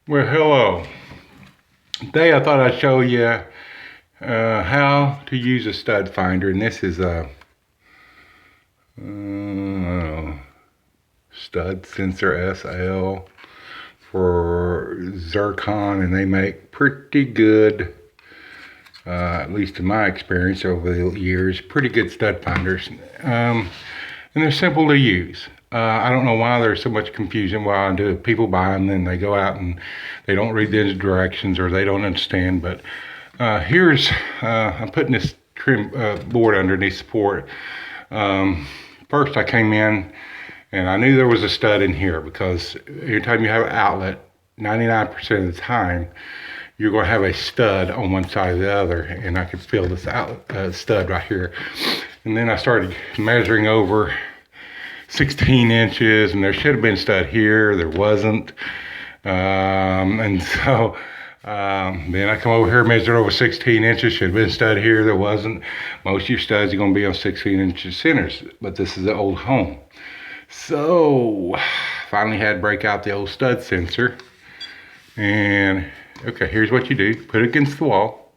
Well, hello. Today I thought I'd show you how to use a stud finder, and this is a stud sensor SL for zircon, and they make pretty good, at least in my experience over the years, pretty good stud finders, and they're simple to use. I don't know why there's so much confusion. Why do people buy them, then they go out and they don't read the directions or they don't understand. But I'm putting this trim board underneath support. First I came in and I knew there was a stud in here, because every time you have an outlet, 99% of the time, you're going to have a stud on one side or the other, and I could feel this stud right here. And then I started measuring over 16 inches, and there should have been a stud here. There wasn't. And so then I come over here, measured over 16 inches. Should have been a stud here. There wasn't. Most of your studs are going to be on 16 inches centers, but this is an old home. So finally had to break out the old stud sensor. And okay, here's what you do. Put it against the wall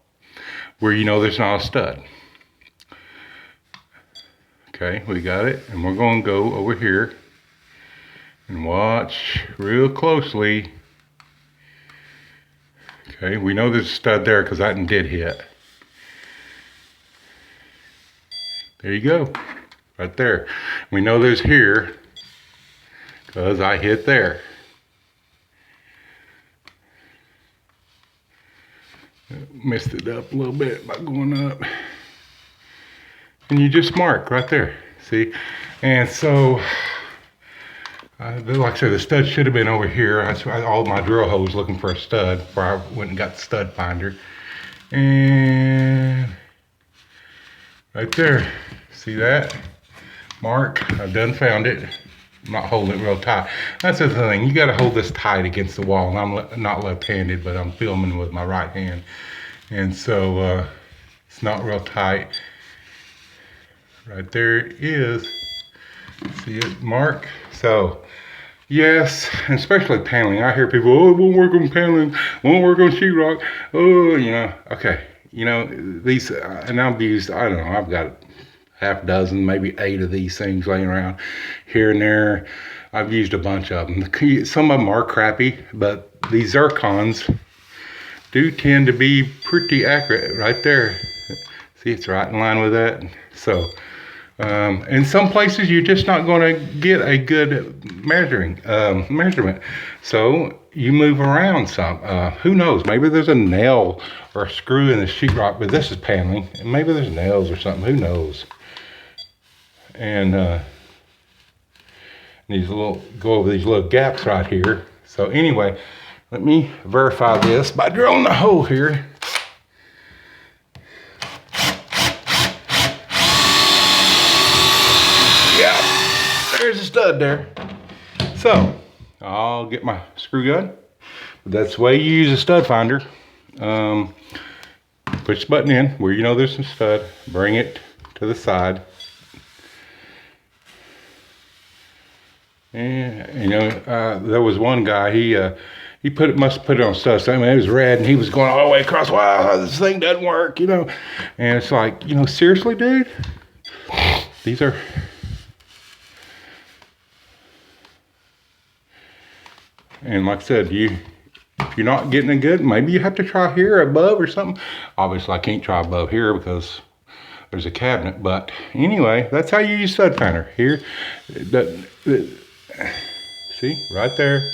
where you know there's not a stud. Okay, we got it, and we're going to go over here and watch real closely. Okay, we know there's a stud there because that one did hit. There you go, right there. We know there's here because I hit there. Messed it up a little bit by going up. And you just mark right there, see? And so, like I said, the stud should have been over here. All my drill holes looking for a stud before I went and got the stud finder. And right there, see that? Mark, I've done found it. I'm not holding it real tight. That's the thing, you gotta hold this tight against the wall. And I'm not left-handed, but I'm filming with my right hand. And so, it's not real tight. Right there it is. See it, Mark? So, yes, and especially paneling. I hear people, oh, it won't work on paneling, won't work on sheetrock. Oh, okay. These, and I've used, I don't know, I've got half a dozen, maybe 8 of these things laying around here and there. I've used a bunch of them. Some of them are crappy, but these zircons do tend to be pretty accurate right there. See, it's right in line with that. So, in some places you're just not going to get a good measurement. So you move around some. Who knows? Maybe there's a nail or a screw in the sheetrock, but this is paneling. And maybe there's nails or something. Who knows? And go over these little gaps right here. So anyway, let me verify this by drilling a hole here. There's a stud there. So I'll get my screw gun. That's the way you use a stud finder. Push the button in where you know there's some stud. Bring it to the side. And there was one guy. He must have put it on stud. So, I mean, it was red, and he was going all the way across. Wow, this thing doesn't work, And it's like, seriously, dude. These are. And like I said, if you're not getting it good, maybe you have to try here above or something. Obviously, I can't try above here because there's a cabinet. But anyway, that's how you use stud finder. Here, see, right there.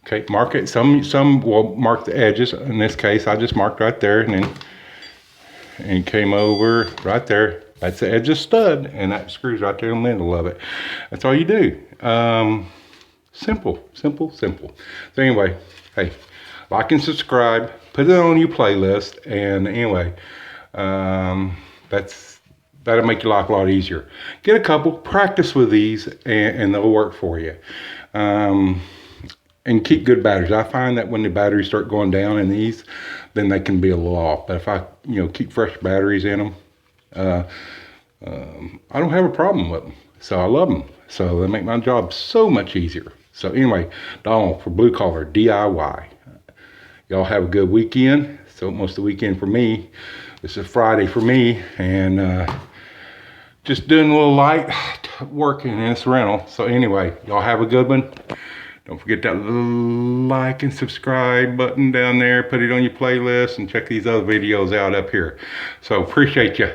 Okay, mark it. Some will mark the edges. In this case, I just marked right there and came over right there. That's the edge of stud, and that screws right there in the middle of it. That's all you do. Simple. So anyway, hey, like and subscribe, put it on your playlist, and anyway, that'll make your life a lot easier. Get a couple, practice with these, and they'll work for you. And keep good batteries. I find that when the batteries start going down in these, then they can be a little off. But if I, keep fresh batteries in them, I don't have a problem with them. So I love them. So they make my job so much easier. So anyway, Donald for Blue Collar DIY. Y'all have a good weekend. It's almost the weekend for me. This is Friday for me, and just doing a little light work in this rental. So anyway, y'all have a good one. Don't forget that little like and subscribe button down there. Put it on your playlist and check these other videos out up here. So appreciate you.